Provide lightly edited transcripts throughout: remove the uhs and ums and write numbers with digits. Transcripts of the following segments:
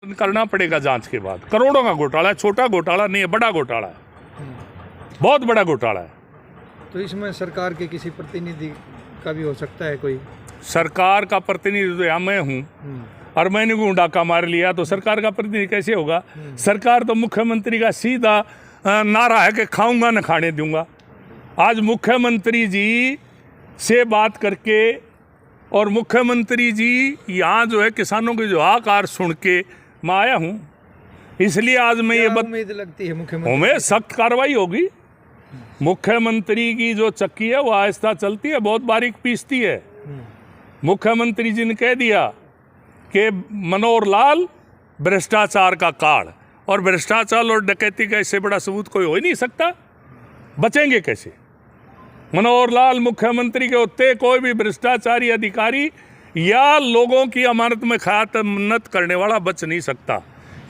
करना पड़ेगा जांच के बाद। करोड़ों का घोटाला है, छोटा घोटाला नहीं है, बड़ा घोटाला है, बहुत बड़ा घोटाला है। तो इसमें सरकार के किसी प्रतिनिधि का भी हो सकता है कोई? सरकार का प्रतिनिधि तो मैं हूँ और मैंने को डाका मार लिया तो सरकार का प्रतिनिधि कैसे होगा? सरकार तो मुख्यमंत्री का सीधा नारा है कि खाऊंगा न खाने दूंगा। आज मुख्यमंत्री जी से बात करके और मुख्यमंत्री जी यहाँ जो है किसानों की जो हाहाकार सुन के मैं आया हूँ, इसलिए आज मैं ये उम्मीद लगती है मुख्यमंत्री हमें सख्त कार्रवाई होगी। मुख्यमंत्री की जो चक्की है वो आहिस्ता चलती है, बहुत बारीक पीसती है। मुख्यमंत्री जी ने कह दिया कि मनोहर लाल भ्रष्टाचार का काल, और भ्रष्टाचार और डकैती का इससे बड़ा सबूत कोई हो ही नहीं सकता। बचेंगे कैसे? मनोहर लाल मुख्यमंत्री के होते कोई भी भ्रष्टाचारी अधिकारी या लोगों की अमानत में खयानत करने वाला बच नहीं सकता,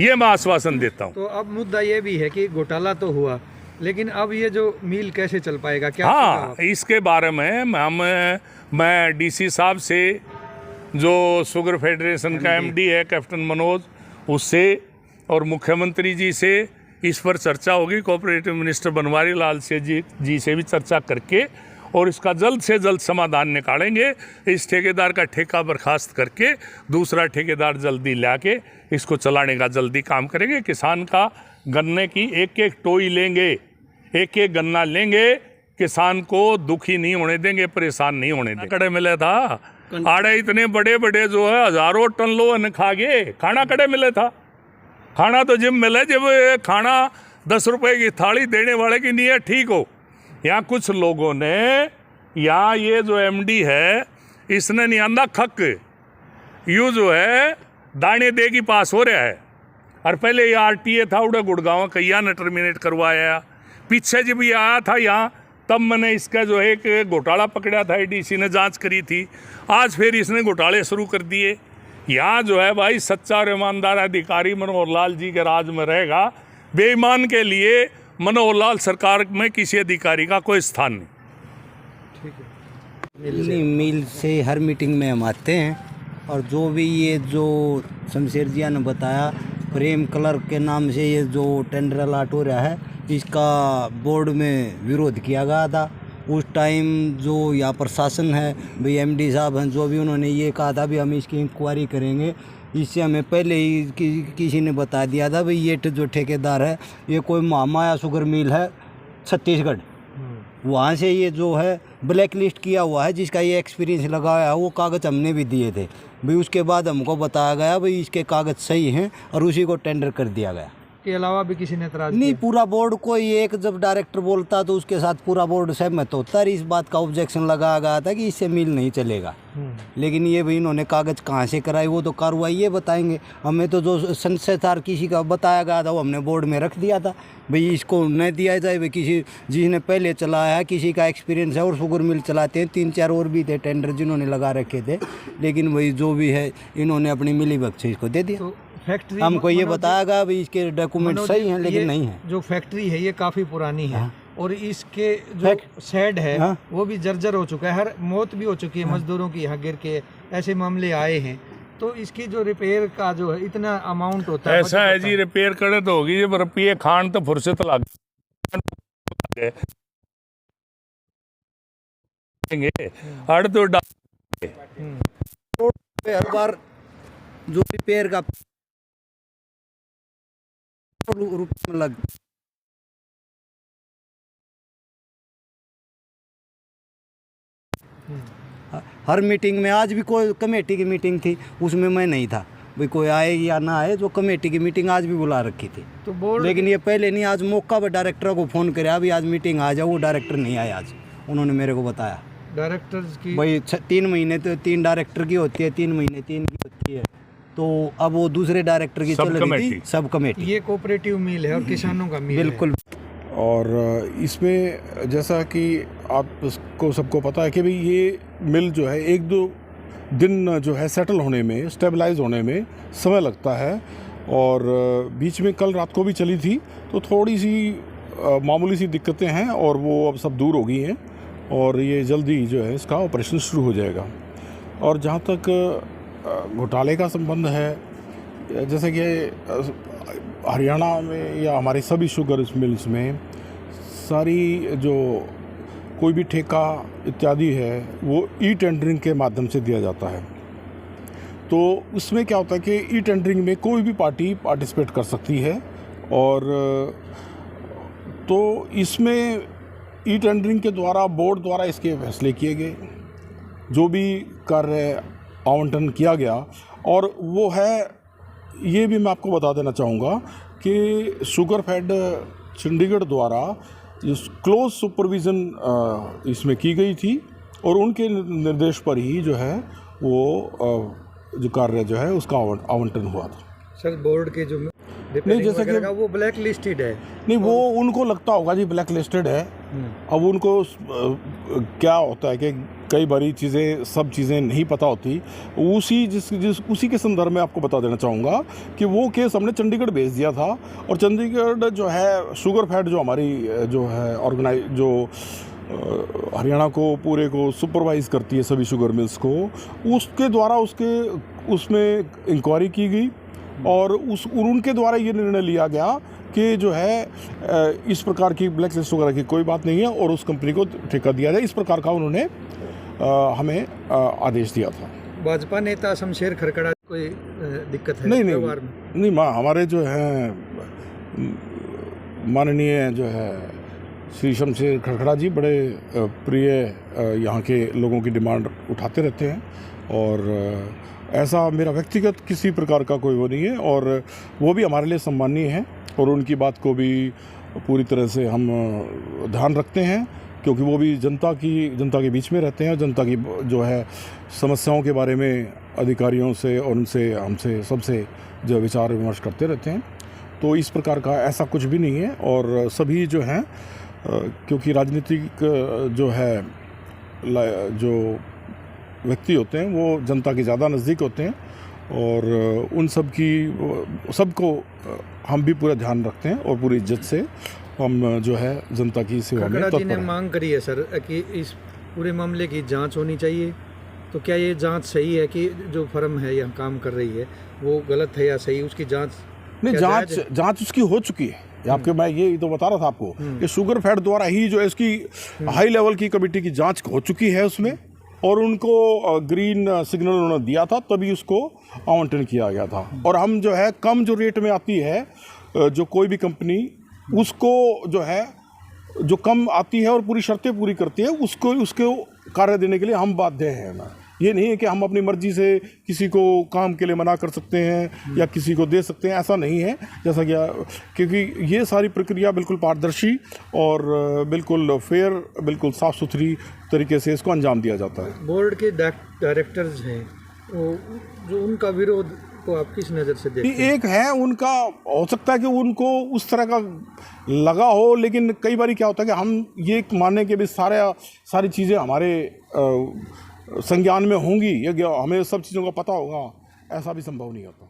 ये मैं आश्वासन देता हूँ। तो अब मुद्दा ये भी है कि घोटाला तो हुआ, लेकिन अब ये जो मिल कैसे चल पाएगा, क्या? हाँ, इसके बारे में मैं डीसी साहब से, जो शुगर फेडरेशन का एमडी है कैप्टन मनोज, उससे और मुख्यमंत्री जी से इस पर चर्चा होगी। कोऑपरेटिव मिनिस्टर बनवारी लाल से जी से भी चर्चा करके और इसका जल्द से जल्द समाधान निकालेंगे। इस ठेकेदार का ठेका बर्खास्त करके दूसरा ठेकेदार जल्दी लाके इसको चलाने का जल्दी काम करेंगे। किसान का गन्ने की एक एक टोई लेंगे, एक एक गन्ना लेंगे, किसान को दुखी नहीं होने देंगे, परेशान नहीं होने देंगे। कड़े मिले था आड़े इतने बड़े बड़े जो है हजारों टन लोग खा गए, खाना कड़े मिले था। खाना तो जब मिले जब खाना 10 रुपए की थाली देने वाले की नीयत ठीक हो। यहाँ कुछ लोगों ने, यहाँ ये जो एमडी है इसने नहीं आंदा खक यू जो है दाने दे की पास हो रहा है। और पहले ये आरटीए था उड़ा गुड़गांव कैया ने टर्मिनेट करवाया। पीछे जब ये आया था यहाँ तब मैंने इसका जो है एक घोटाला पकड़ा था, डीसी ने जांच करी थी। आज फिर इसने घोटाले शुरू कर दिए। यहाँ जो है भाई सच्चा और ईमानदार अधिकारी मनोहर लाल जी के राज में रहेगा। बेईमान के लिए मनोहर लाल सरकार में किसी अधिकारी का कोई स्थान नहीं। ठीक है। मिल से हर मीटिंग में हम आते हैं और जो भी ये जो शमशेर जिया ने बताया प्रेम कलर के नाम से ये जो टेंडर अलाट हो रहा है, इसका बोर्ड में विरोध किया गया था। उस टाइम जो यहाँ प्रशासन है, भाई एमडी साहब हैं, जो भी उन्होंने ये कहा था भी हम इसकी इंक्वायरी करेंगे। इससे हमें पहले ही किसी ने बता दिया था भाई ये जो ठेकेदार है ये कोई महामाया शुगर मिल है छत्तीसगढ़, वहाँ से ये जो है ब्लैक लिस्ट किया हुआ है, जिसका ये एक्सपीरियंस लगाया है। वो कागज़ हमने भी दिए थे भाई, उसके बाद हमको बताया गया भाई इसके कागज़ सही हैं और उसी को टेंडर कर दिया गया। के अलावा भी किसी ने एतराज नहीं, किया? पूरा बोर्ड को एक जब डायरेक्टर बोलता तो उसके साथ पूरा बोर्ड सहमत होता है। इस बात का ऑब्जेक्शन लगाया गया था कि इससे मिल नहीं चलेगा। लेकिन ये भाई इन्होंने कागज़ कहाँ से कराई वो तो कार्रवाई ये बताएंगे। हमें तो जो संशयतार किसी का बताया गया था वो हमने बोर्ड में रख दिया था भाई इसको नहीं दिया जाए। भाई किसी जिसने पहले चलाया है, किसी का एक्सपीरियंस है और शुगर मिल चलाते हैं, 3-4 और भी थे टेंडर जिन्होंने लगा रखे थे, लेकिन वही जो भी है इन्होंने अपनी मिली भगत से इसको दे दिया। तो फैक्ट्री हमको ये बताया गया भाई इसके डॉक्यूमेंट सही हैं लेकिन नहीं है। जो फैक्ट्री है ये काफ़ी पुरानी है और इसके जो शेड है वो भी जर्जर हो चुका है, हर मौत भी हो चुकी है मजदूरों की यहाँ गिर के, ऐसे मामले आए हैं। तो इसकी जो रिपेयर का जो है इतना अमाउंट होता है, ऐसा है जी, रिपेयर करे तो होगी जब रुपये खान तो फुर्सत लग हर तो हर बार जो रिपेयर का रुपये में लग हर मीटिंग में, आज भी कोई कमेटी की मीटिंग थी उसमें मैं नहीं था भाई, कोई आए या ना आए, जो कमेटी की मीटिंग आज भी बुला रखी थी तो बोर्ड, लेकिन ये पहले नहीं, आज मौका पर डायरेक्टर को फ़ोन करे अभी आज मीटिंग आ जाओ, वो डायरेक्टर नहीं आए आज। उन्होंने मेरे को बताया डायरेक्टर्स की भाई 3 महीने तो 3 डायरेक्टर की होती है, 3 महीने 3 की होती है, तो अब वो दूसरे डायरेक्टर की चल रही थी सब कमेटी। ये कोऑपरेटिव मिल है और किसानों का मिल बिल्कुल। और इसमें जैसा कि आपको सबको पता है कि भाई ये मिल जो है 1-2 दिन जो है सेटल होने में, स्टेबलाइज होने में समय लगता है। और बीच में कल रात को भी चली थी तो थोड़ी सी मामूली सी दिक्कतें हैं और वो अब सब दूर हो गई हैं और ये जल्दी जो है इसका ऑपरेशन शुरू हो जाएगा। और जहाँ तक घोटाले का संबंध है, जैसे कि हरियाणा में या हमारी सभी शुगर मिल्स में सारी जो कोई भी ठेका इत्यादि है वो ई टेंडरिंग के माध्यम से दिया जाता है। तो उसमें क्या होता है कि ई टेंडरिंग में कोई भी पार्टी पार्टिसिपेट कर सकती है, और तो इसमें ई टेंडरिंग के द्वारा बोर्ड द्वारा इसके फैसले किए गए, जो भी कार्य आवंटन किया गया। और वो है, ये भी मैं आपको बता देना चाहूँगा कि शुगरफेड चंडीगढ़ द्वारा इस क्लोज सुपरविज़न इसमें की गई थी, और उनके निर्देश पर ही जो है वो जो कार्य जो है उसका आवंटन हुआ था। सर बोर्ड के जो नहीं, जैसे कि वो ब्लैक लिस्टेड है, नहीं वो उनको लगता होगा जी ब्लैक लिस्टेड है। अब उनको क्या होता है कि कई बारी चीज़ें, सब चीज़ें नहीं पता होती। उसी के संदर्भ में आपको बता देना चाहूँगा कि वो केस हमने चंडीगढ़ भेज दिया था, और चंडीगढ़ जो है शुगरफेड जो हमारी जो है जो हरियाणा को पूरे को सुपरवाइज़ करती है सभी शुगर मिल्स को, उसके द्वारा उसमें इंक्वायरी की गई, और उनके द्वारा ये निर्णय लिया गया कि जो है इस प्रकार की ब्लैक लिस्ट वगैरह की कोई बात नहीं है, और उस कंपनी को ठेका दिया जाए, इस प्रकार का उन्होंने हमें आदेश दिया था। भाजपा नेता शमशेर खरकड़ा कोई दिक्कत है? नहीं, हमारे जो हैं माननीय जो है श्री शमशेर खरकड़ा जी बड़े प्रिय यहाँ के लोगों की डिमांड उठाते रहते हैं, और ऐसा मेरा व्यक्तिगत किसी प्रकार का कोई वो नहीं है, और वो भी हमारे लिए सम्मानीय हैं, और उनकी बात को भी पूरी तरह से हम ध्यान रखते हैं, क्योंकि वो भी जनता के बीच में रहते हैं, और जनता की जो है समस्याओं के बारे में अधिकारियों से और उनसे हमसे सबसे जो विचार विमर्श करते रहते हैं। तो इस प्रकार का ऐसा कुछ भी नहीं है, और सभी जो हैं क्योंकि राजनीतिक जो है जो व्यक्ति होते हैं वो जनता के ज़्यादा नज़दीक होते हैं, और उन सबको हम भी पूरा ध्यान रखते हैं, और पूरी इज्जत से हम जो है जनता की सेवा में खरकड़ा जी ने मांग करी है सर कि इस पूरे मामले की जांच होनी चाहिए। तो क्या ये जांच सही है कि जो फर्म है यहाँ काम कर रही है वो गलत है या सही, उसकी जांच? नहीं, जांच उसकी हो चुकी है। आपके मैं ये तो बता रहा था आपको कि शुगरफेड द्वारा ही जो है इसकी हाई लेवल की कमेटी की जांच हो चुकी है उसमें, और उनको ग्रीन सिग्नल उन्होंने दिया था, तभी उसको आवंटन किया गया था। और हम जो है कम जो रेट में आती है जो कोई भी कंपनी, उसको जो है जो कम आती है और पूरी शर्तें पूरी करती है, उसको कार्य देने के लिए हम बाध्य हैं। ये नहीं है कि हम अपनी मर्जी से किसी को काम के लिए मना कर सकते हैं या किसी को दे सकते हैं, ऐसा नहीं है। जैसा कि क्योंकि ये सारी प्रक्रिया बिल्कुल पारदर्शी और बिल्कुल फेयर, बिल्कुल साफ़ सुथरी तरीके से इसको अंजाम दिया जाता है। बोर्ड के डायरेक्टर्स हैं वो, जो उनका विरोध को आप किस नज़र से देखते हैं? एक है उनका, हो सकता है कि उनको उस तरह का लगा हो, लेकिन कई बार क्या होता है कि हम ये मानने के भी सारी चीज़ें हमारे संज्ञान में होंगी, ये हमें सब चीज़ों का पता होगा, ऐसा भी संभव नहीं होता।